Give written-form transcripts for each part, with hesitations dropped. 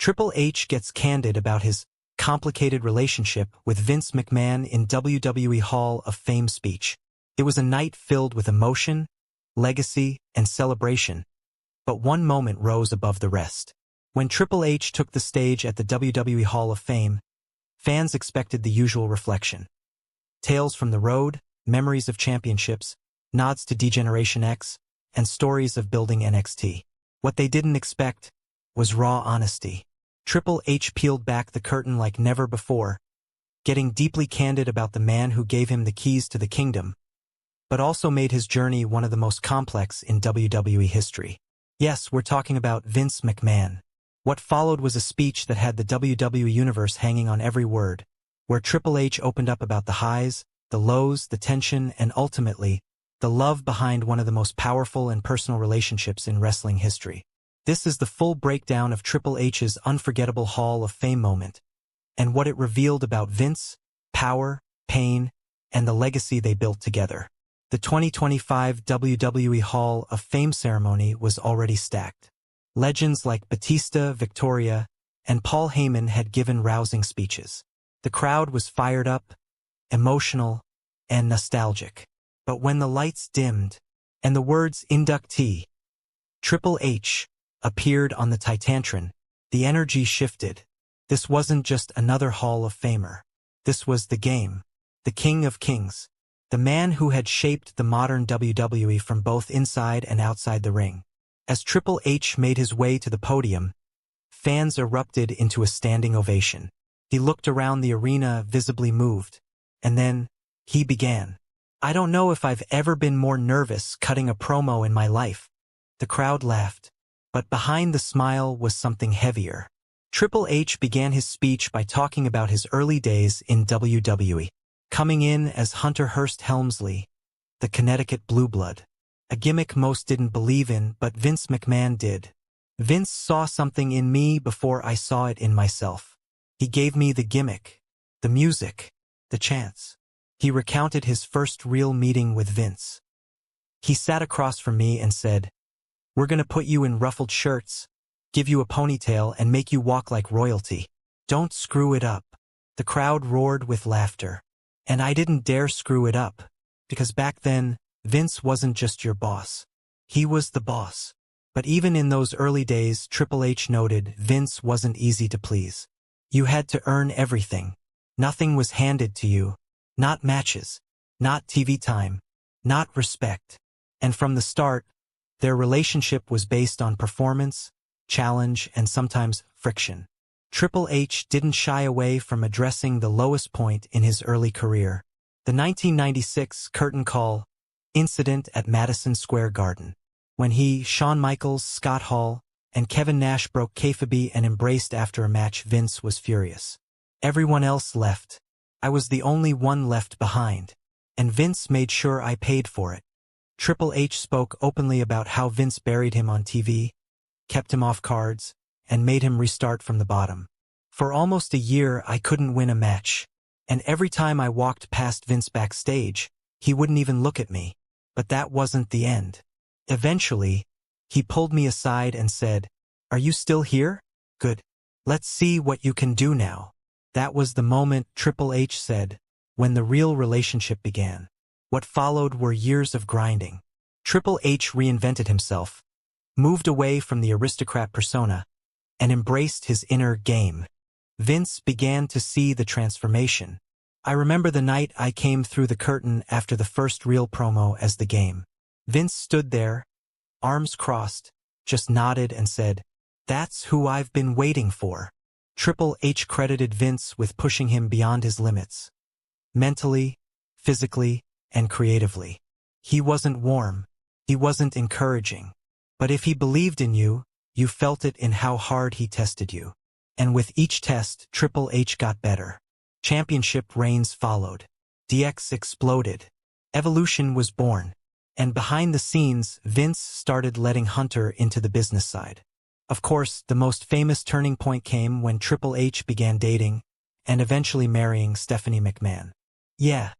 Triple H gets candid about his complicated relationship with Vince McMahon in WWE Hall of Fame speech. It was a night filled with emotion, legacy, and celebration, but one moment rose above the rest. When Triple H took the stage at the WWE Hall of Fame, fans expected the usual reflection. Tales from the road, memories of championships, nods to D-Generation X, and stories of building NXT. What they didn't expect was raw honesty. Triple H peeled back the curtain like never before, getting deeply candid about the man who gave him the keys to the kingdom, but also made his journey one of the most complex in WWE history. Yes, we're talking about Vince McMahon. What followed was a speech that had the WWE Universe hanging on every word, where Triple H opened up about the highs, the lows, the tension, and ultimately, the love behind one of the most powerful and personal relationships in wrestling history. This is the full breakdown of Triple H's unforgettable Hall of Fame moment, and what it revealed about Vince, power, pain, and the legacy they built together. The 2025 WWE Hall of Fame ceremony was already stacked. Legends like Batista, Victoria, and Paul Heyman had given rousing speeches. The crowd was fired up, emotional, and nostalgic. But when the lights dimmed, and the words inductee, Triple H, appeared on the Titantron, the energy shifted. This wasn't just another Hall of Famer. This was the game, the King of Kings, the man who had shaped the modern WWE from both inside and outside the ring. As Triple H made his way to the podium, fans erupted into a standing ovation. He looked around the arena, visibly moved, and then he began. "I don't know if I've ever been more nervous cutting a promo in my life." The crowd laughed, but behind the smile was something heavier. Triple H began his speech by talking about his early days in WWE, coming in as Hunter Hearst Helmsley, the Connecticut Blue Blood, a gimmick most didn't believe in, but Vince McMahon did. "Vince saw something in me before I saw it in myself. He gave me the gimmick, the music, the chants." He recounted his first real meeting with Vince. "He sat across from me and said, 'We're gonna put you in ruffled shirts, give you a ponytail, and make you walk like royalty. Don't screw it up.'" The crowd roared with laughter. And I didn't dare screw it up, because back then, Vince wasn't just your boss. He was the boss. But even in those early days, Triple H noted, Vince wasn't easy to please. You had to earn everything. Nothing was handed to you. Not matches, not TV time, not respect. And from the start, their relationship was based on performance, challenge, and sometimes friction. Triple H didn't shy away from addressing the lowest point in his early career, the 1996 curtain call incident at Madison Square Garden, when he, Shawn Michaels, Scott Hall, and Kevin Nash broke kayfabe and embraced after a match. Vince was furious. Everyone else left. I was the only one left behind, and Vince made sure I paid for it. Triple H spoke openly about how Vince buried him on TV, kept him off cards, and made him restart from the bottom. For almost a year, I couldn't win a match, and every time I walked past Vince backstage, he wouldn't even look at me. But that wasn't the end. Eventually, he pulled me aside and said, "Are you still here? Good. Let's see what you can do now." That was the moment, Triple H said, when the real relationship began. What followed were years of grinding. Triple H reinvented himself, moved away from the aristocrat persona, and embraced his inner game. Vince began to see the transformation. I remember the night I came through the curtain after the first real promo as the game. Vince stood there, arms crossed, just nodded and said, "That's who I've been waiting for." Triple H credited Vince with pushing him beyond his limits. Mentally, physically, and creatively. He wasn't warm. He wasn't encouraging. But if he believed in you, you felt it in how hard he tested you. And with each test, Triple H got better. Championship reigns followed. DX exploded. Evolution was born. And behind the scenes, Vince started letting Hunter into the business side. Of course, the most famous turning point came when Triple H began dating, and eventually marrying Stephanie McMahon. Yeah,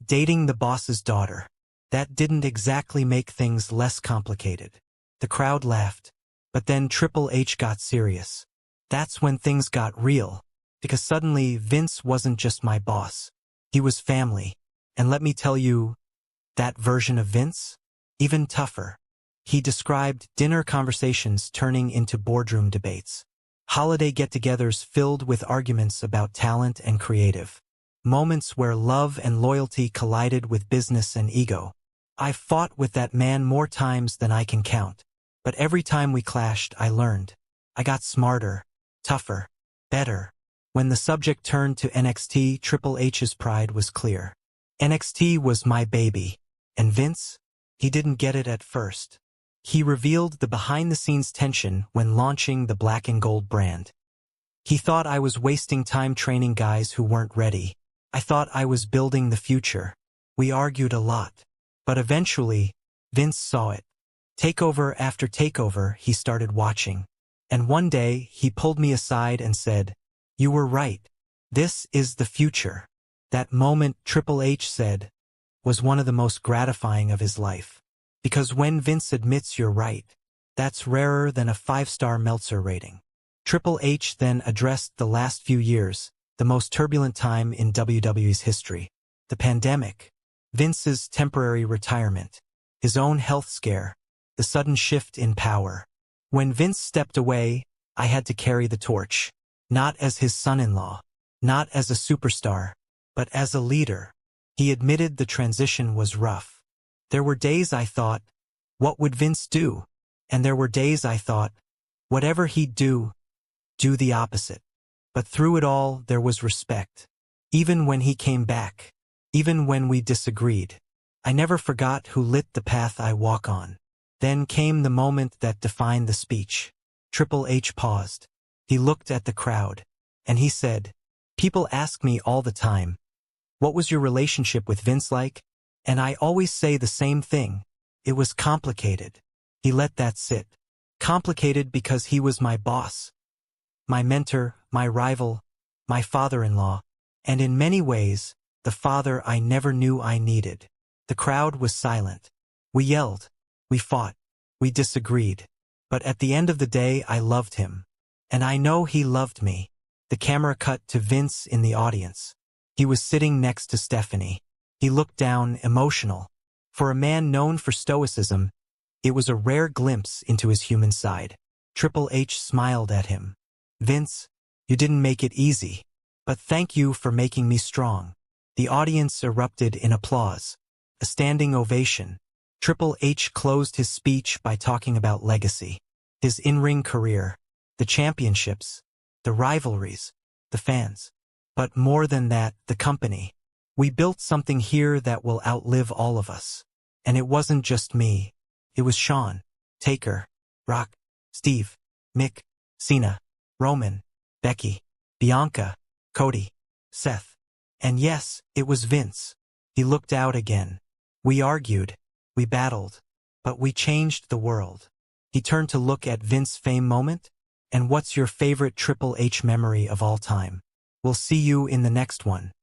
dating the boss's daughter. That didn't exactly make things less complicated. The crowd laughed, but then Triple H got serious. That's when things got real, because suddenly Vince wasn't just my boss. He was family. And let me tell you, that version of Vince? Even tougher. He described dinner conversations turning into boardroom debates. Holiday get-togethers filled with arguments about talent and creative. Moments where love and loyalty collided with business and ego. I fought with that man more times than I can count. But every time we clashed, I learned. I got smarter, tougher, better. When the subject turned to NXT, Triple H's pride was clear. NXT was my baby. And Vince? He didn't get it at first. He revealed the behind-the-scenes tension when launching the black and gold brand. He thought I was wasting time training guys who weren't ready. I thought I was building the future. We argued a lot. But eventually, Vince saw it. Takeover after takeover, he started watching. And one day, he pulled me aside and said, "You were right. This is the future." That moment, Triple H said, was one of the most gratifying of his life. Because when Vince admits you're right, that's rarer than a 5-star Meltzer rating. Triple H then addressed the last few years, the most turbulent time in WWE's history. The pandemic, Vince's temporary retirement, his own health scare, the sudden shift in power. When Vince stepped away, I had to carry the torch. Not as his son-in-law, not as a superstar, but as a leader. He admitted the transition was rough. There were days I thought, what would Vince do? And there were days I thought, whatever he'd do the opposite. But through it all, there was respect. Even when he came back, even when we disagreed, I never forgot who lit the path I walk on. Then came the moment that defined the speech. Triple H paused. He looked at the crowd, and he said, "People ask me all the time, what was your relationship with Vince like?" And I always say the same thing. It was complicated. He let that sit. Complicated because he was my boss, my mentor, my rival, my father-in-law, and in many ways, the father I never knew I needed. The crowd was silent. We yelled. We fought. We disagreed. But at the end of the day, I loved him. And I know he loved me. The camera cut to Vince in the audience. He was sitting next to Stephanie. He looked down, emotional. For a man known for stoicism, it was a rare glimpse into his human side. Triple H smiled at him. "Vince, you didn't make it easy. But thank you for making me strong." The audience erupted in applause. A standing ovation. Triple H closed his speech by talking about legacy. His in-ring career. The championships. The rivalries. The fans. But more than that, the company. We built something here that will outlive all of us. And it wasn't just me. It was Shawn, Taker, Rock, Steve, Mick, Cena, Roman, Becky, Bianca, Cody, Seth. And yes, it was Vince. He looked out again. We argued. We battled. But we changed the world. He turned to look at Vince's fame moment. And what's your favorite Triple H memory of all time? We'll see you in the next one.